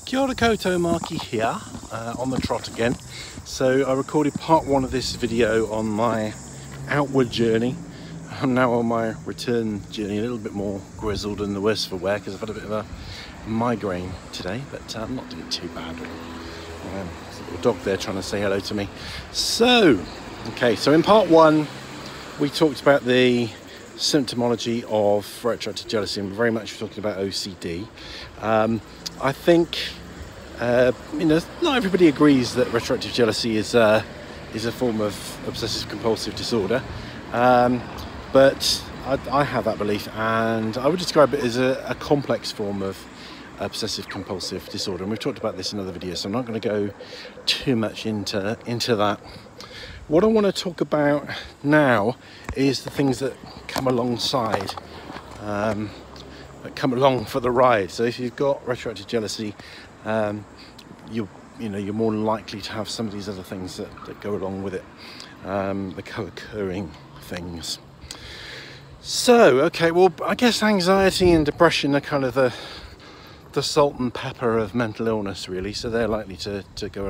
Kia ora koutou, Markie here, on the trot again. So I recorded part one of this video on my outward journey. I'm now on my return journey, a little bit more grizzled and the worse for wear because I've had a bit of a migraine today, but I'm not doing too bad. There's a little dog there trying to say hello to me. So in part one we talked about the symptomology of retroactive jealousy, and very much talking about OCD. I think not everybody agrees that retroactive jealousy is a form of obsessive compulsive disorder, but I have that belief, and I would describe it as a complex form of obsessive compulsive disorder, and we've talked about this in other videos, so I'm not going to go too much into that. What I want to talk about now is the things that come alongside, that come along for the ride. So if you've got retroactive jealousy, you're more likely to have some of these other things that go along with it, the co-occurring things. So, well, I guess anxiety and depression are kind of the salt and pepper of mental illness, really. So they're likely to go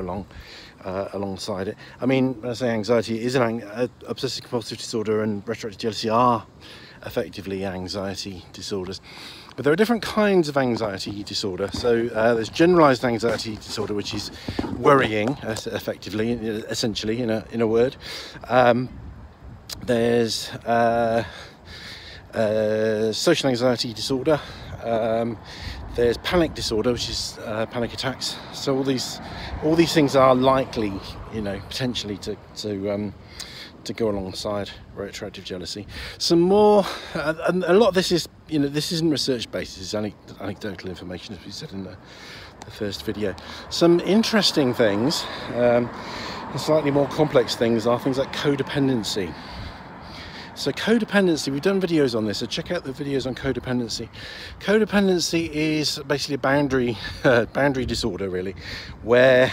alongside it. I mean, when I say anxiety, it is an obsessive compulsive disorder, and retroactive jealousy are effectively anxiety disorders. But there are different kinds of anxiety disorder. So there's generalized anxiety disorder, which is worrying, effectively, essentially, in a word. There's social anxiety disorder. There's panic disorder, which is panic attacks. So all these things are likely, potentially to go alongside retroactive jealousy. Some more, and a lot of this is, this isn't research based. It's anecdotal information, as we said in the first video. Some interesting things, and slightly more complex things, are things like codependency. So codependency, we've done videos on this, so check out the videos on codependency. Codependency is basically a boundary disorder, really, where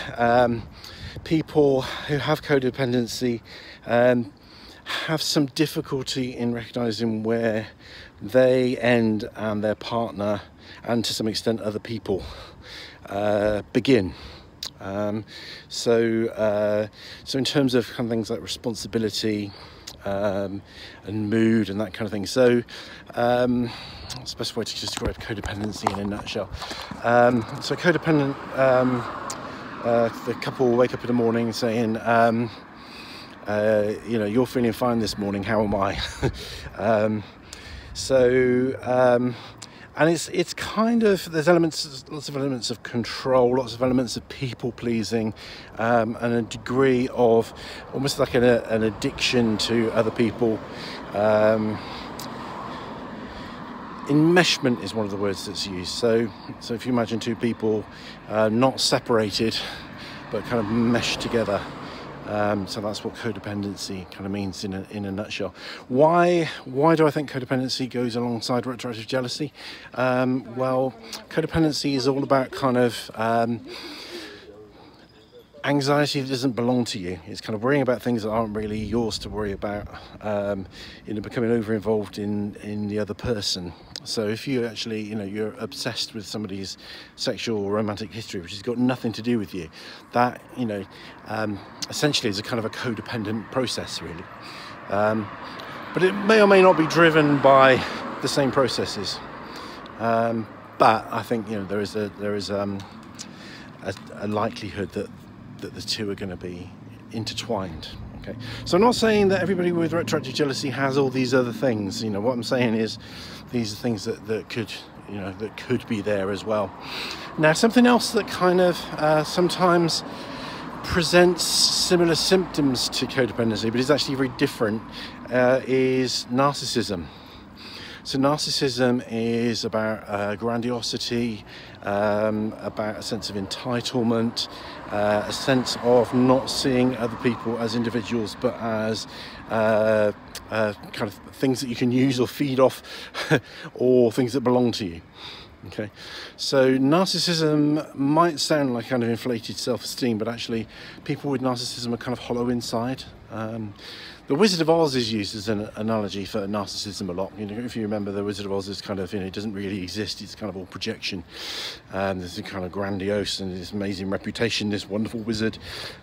people who have codependency have some difficulty in recognizing where they end and their partner, and to some extent other people, begin. So in terms of kind of things like responsibility, and mood and that kind of thing. So that's the best way to describe codependency in a nutshell. So codependent, the couple will wake up in the morning saying, you're feeling fine this morning, how am I? And it's kind of, there's lots of elements of control, lots of elements of people pleasing, and a degree of almost like an addiction to other people. Enmeshment is one of the words that's used. So if you imagine two people not separated but kind of meshed together. So that's what codependency kind of means in a nutshell. Why do I think codependency goes alongside retroactive jealousy? Well, codependency is all about kind of anxiety that doesn't belong to you. It's kind of worrying about things that aren't really yours to worry about, becoming over-involved in the other person. So if you actually, you're obsessed with somebody's sexual or romantic history, which has got nothing to do with you, that, essentially is a kind of a codependent process, really. But it may or may not be driven by the same processes. But I think, there is a likelihood that the two are going to be intertwined. Okay, so I'm not saying that everybody with retroactive jealousy has all these other things. What I'm saying is these are things that could be there as well. Now, something else that kind of sometimes presents similar symptoms to codependency, but is actually very different, is narcissism. So narcissism is about grandiosity, about a sense of entitlement, a sense of not seeing other people as individuals, but as kind of things that you can use or feed off, or things that belong to you. Okay, so narcissism might sound like kind of inflated self-esteem, but actually people with narcissism are kind of hollow inside. The Wizard of Oz is used as an analogy for narcissism a lot. You know, if you remember, the Wizard of Oz is kind of, you know, it doesn't really exist. It's kind of all projection. There's a kind of grandiose and this amazing reputation, this wonderful wizard,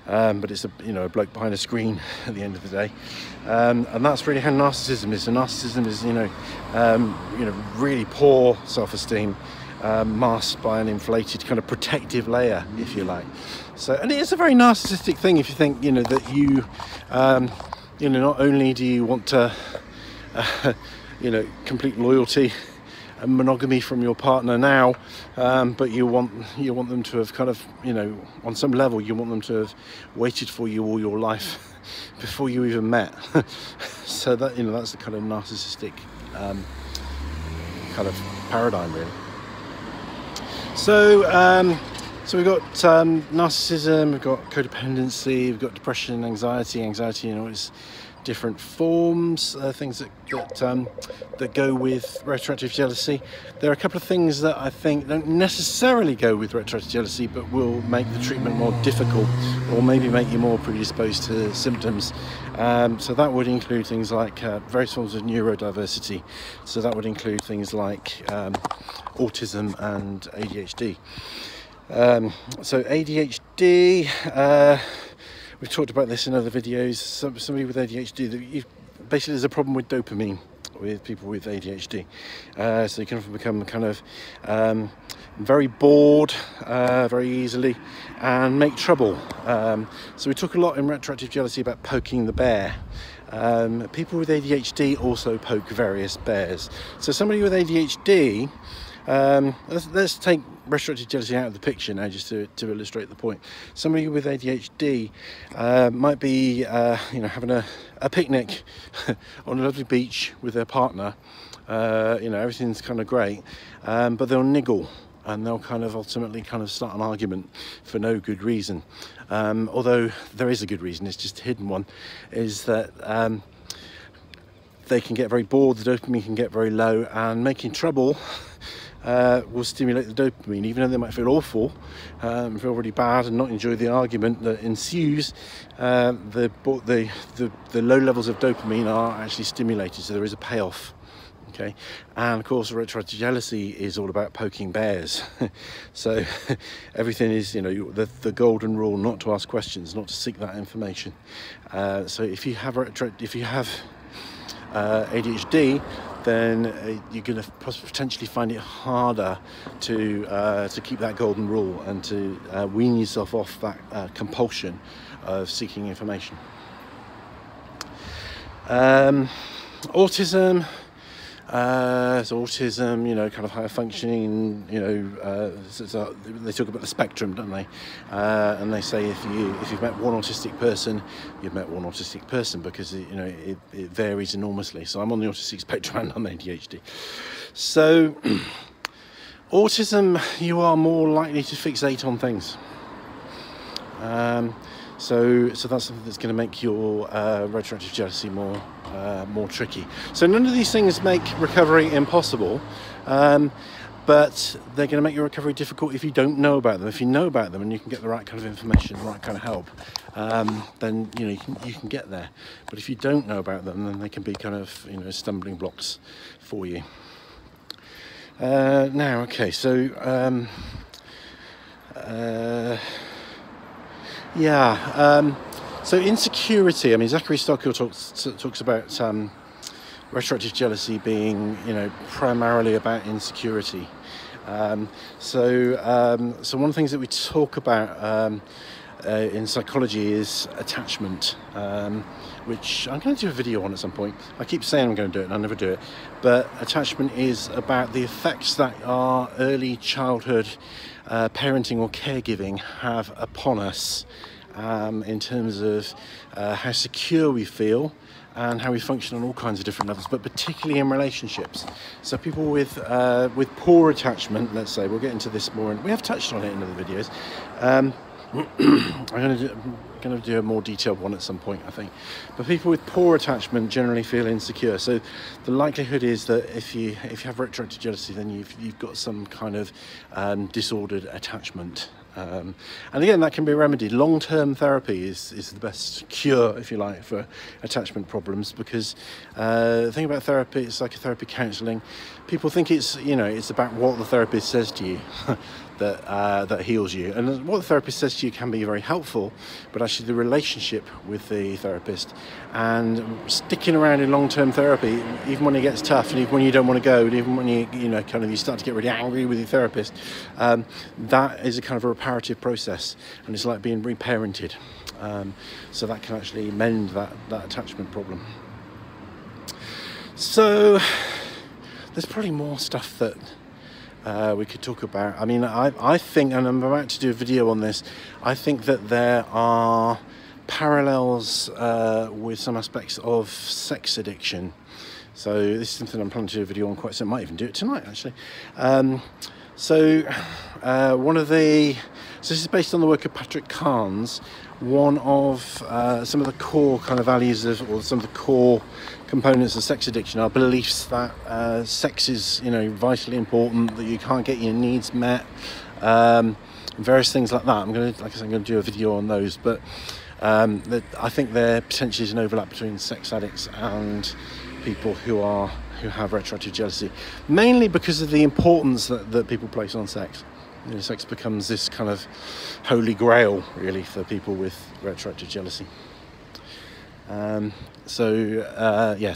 but it's a bloke behind a screen at the end of the day, and that's really how narcissism is. So narcissism is really poor self-esteem, masked by an inflated kind of protective layer, if you like. So, and it's a very narcissistic thing if you think, you know, that you not only do you want to, complete loyalty and monogamy from your partner now, but you want them to have kind of, you know, on some level, you want them to have waited for you all your life before you even met. So that, you know, that's the kind of narcissistic kind of paradigm, really. So we've got narcissism, we've got codependency, we've got depression, anxiety, you know, it's different forms, things that go with retroactive jealousy. There are a couple of things that I think don't necessarily go with retroactive jealousy, but will make the treatment more difficult, or maybe make you more predisposed to symptoms. So that would include things like various forms of neurodiversity. So that would include things like autism and ADHD. So ADHD, we've talked about this in other videos. Somebody with ADHD, basically there's a problem with dopamine with people with ADHD. So you can often become kind of very bored very easily and make trouble. So we talk a lot in retroactive jealousy about poking the bear. People with ADHD also poke various bears. So somebody with ADHD, let's take retroactive jealousy out of the picture now, just to illustrate the point. Somebody with ADHD might be having a picnic on a lovely beach with their partner. Everything's kind of great, but they'll niggle and they'll kind of ultimately kind of start an argument for no good reason. Although there is a good reason, it's just a hidden one, is that they can get very bored, the dopamine can get very low, and making trouble will stimulate the dopamine. Even though they might feel awful, feel really bad and not enjoy the argument that ensues, the low levels of dopamine are actually stimulated, so there is a payoff. Okay, and of course retroactive jealousy is all about poking bears. So everything is, you know, the golden rule, not to ask questions, not to seek that information. So if you have ADHD, then you're going to potentially find it harder to keep that golden rule and to wean yourself off that compulsion of seeking information. Autism. So autism, you know, kind of higher functioning, you know, so they talk about the spectrum, don't they? And they say if you've met one autistic person, you've met one autistic person, because it varies enormously. So I'm on the autistic spectrum and I'm ADHD. So autism, you are more likely to fixate on things. So that's something that's going to make your retroactive jealousy more tricky. So none of these things make recovery impossible, but they're going to make your recovery difficult if you don't know about them. If you know about them and you can get the right kind of information, the right kind of help, then you can get there. But if you don't know about them, then they can be kind of stumbling blocks for you. Now, okay, so. So insecurity. I mean, Zachary Stockill talks about retroactive jealousy being, primarily about insecurity. So one of the things that we talk about in psychology is attachment, which I'm going to do a video on at some point. I keep saying I'm going to do it and I never do it. But attachment is about the effects that our early childhood parenting or caregiving have upon us, in terms of how secure we feel and how we function on all kinds of different levels, but particularly in relationships. So people with poor attachment, let's say, we'll get into this more, and we have touched on it in other videos. I'm going to do a more detailed one at some point, I think. But people with poor attachment generally feel insecure. So the likelihood is that if you have retroactive jealousy, then you've got some kind of disordered attachment. And again, that can be remedied. Long-term therapy is the best cure, if you like, for attachment problems, because the thing about therapy, it's psychotherapy, counselling. People think it's, you know, it's about what the therapist says to you that heals you. And what the therapist says to you can be very helpful, but actually the relationship with the therapist and sticking around in long-term therapy, even when it gets tough, and even when you don't want to go, and even when you start to get really angry with your therapist, that is a kind of a reparative process, and it's like being reparented. So that can actually mend that attachment problem. So there's probably more stuff that we could talk about. I mean, I think, and I'm about to do a video on this, I think that there are parallels with some aspects of sex addiction. So this is something I'm planning to do a video on quite soon. I might even do it tonight, actually. So this is based on the work of Patrick Carnes. One of some of the core kind of values or some of the core components of sex addiction are beliefs that sex is, you know, vitally important, that you can't get your needs met, various things like that. I'm going to do a video on those, but I think there potentially is an overlap between sex addicts and people who have retroactive jealousy, mainly because of the importance that people place on sex. You know, sex becomes this kind of holy grail, really, for people with retroactive jealousy. So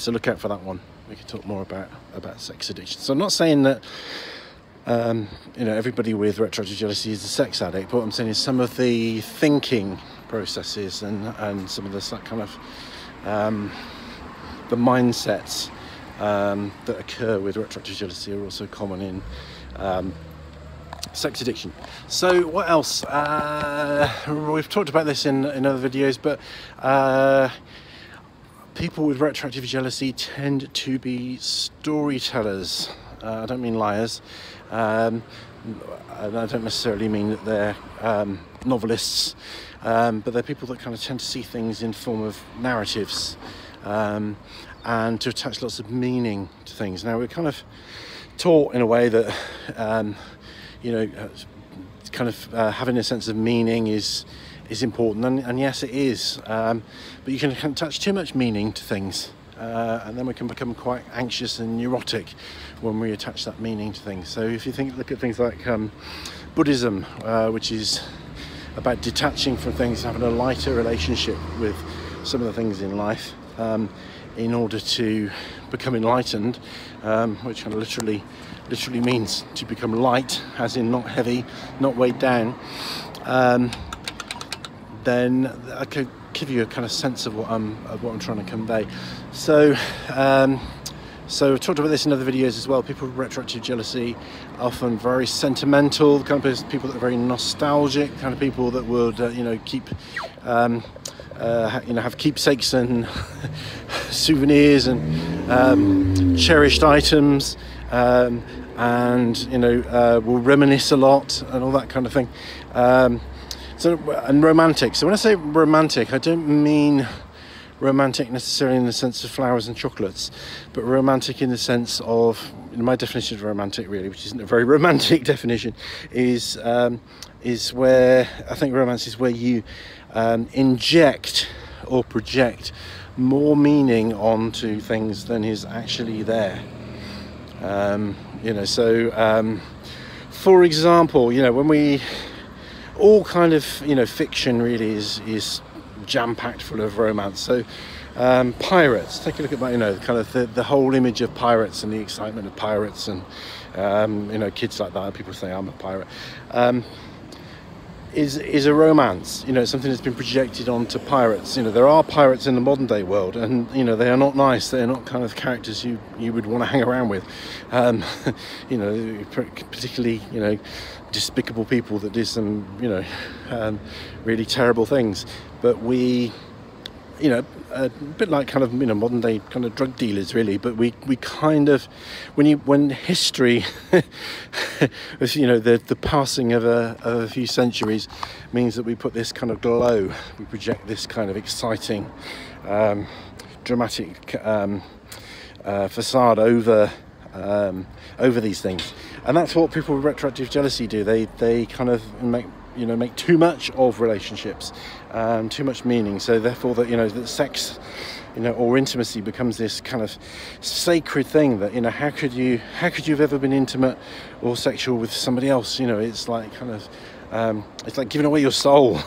look out for that one. We can talk more about sex addiction. So I'm not saying that everybody with retroactive jealousy is a sex addict, but what I'm saying is some of the thinking processes and some of the kind of the mindsets that occur with retroactive jealousy are also common in sex addiction. So what else? We've talked about this in other videos, but people with retroactive jealousy tend to be storytellers. I don't mean liars, and I don't necessarily mean that they're novelists, but they're people that kind of tend to see things in form of narratives, and to attach lots of meaning to things. Now, we're kind of taught in a way that having a sense of meaning is important, and yes, it is, but you can attach too much meaning to things, and then we can become quite anxious and neurotic when we attach that meaning to things. So if you look at things like Buddhism, which is about detaching from things, having a lighter relationship with some of the things in life, in order to become enlightened, which kind of literally means to become light, as in not heavy, not weighed down, then I could give you a kind of sense of what I'm trying to convey. So I've talked about this in other videos as well. People with retroactive jealousy, often very sentimental, kind of people that are very nostalgic, kind of people that would keep have keepsakes and souvenirs and cherished items, and will reminisce a lot and all that kind of thing. And romantic. So when I say romantic, I don't mean romantic necessarily in the sense of flowers and chocolates, but romantic in the sense of, my definition of romantic, really, which isn't a very romantic definition, is where I think romance is where you inject or project more meaning onto things than is actually there. For example, when we all kind of, fiction really is jam-packed full of romance. So pirates, take a look at kind of the whole image of pirates and the excitement of pirates, and kids like that, people say I'm a pirate, is a romance. It's something that's been projected onto pirates. There are pirates in the modern day world, and they are not nice. They are not kind of characters you would want to hang around with. Particularly despicable people that do some really terrible things. But we, a bit like kind of modern day kind of drug dealers, really. But we kind of, when history, the passing of a few centuries means that we put this kind of glow, we project this kind of exciting, dramatic facade over these things, and that's what people with retroactive jealousy do. They kind of you know, make too much of relationships, too much meaning. So therefore, that, you know, that sex, you know, or intimacy becomes this kind of sacred thing that, you know, how could you have ever been intimate or sexual with somebody else? You know, it's like kind of it's like giving away your soul.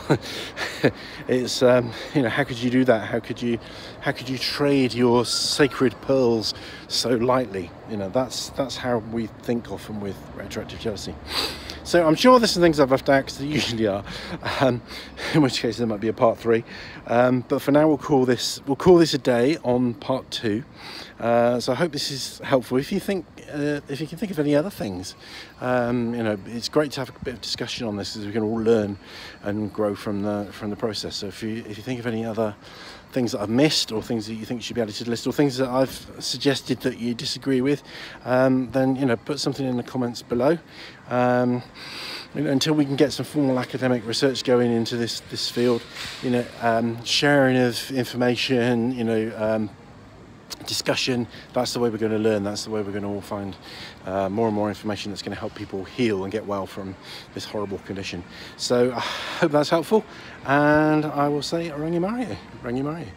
It's you know, how could you do that? How could you trade your sacred pearls so lightly? You know, that's how we think often with retroactive jealousy. So I'm sure there's some things I've left out, because there usually are, in which case there might be a part 3. But for now, we'll call this a day on part 2. So I hope this is helpful. If you can think of any other things, you know, it's great to have a bit of discussion on this, as we can all learn and grow from the process. So if you think of any other things that I've missed, or things that you think should be added to the list, or things that I've suggested that you disagree with, then, you know, put something in the comments below. You know, until we can get some formal academic research going into this field, you know, sharing of information, you know, discussion, that's the way we're going to learn. That's the way we're going to all find more and more information that's going to help people heal and get well from this horrible condition. So I hope that's helpful, and I will say Rangimarie.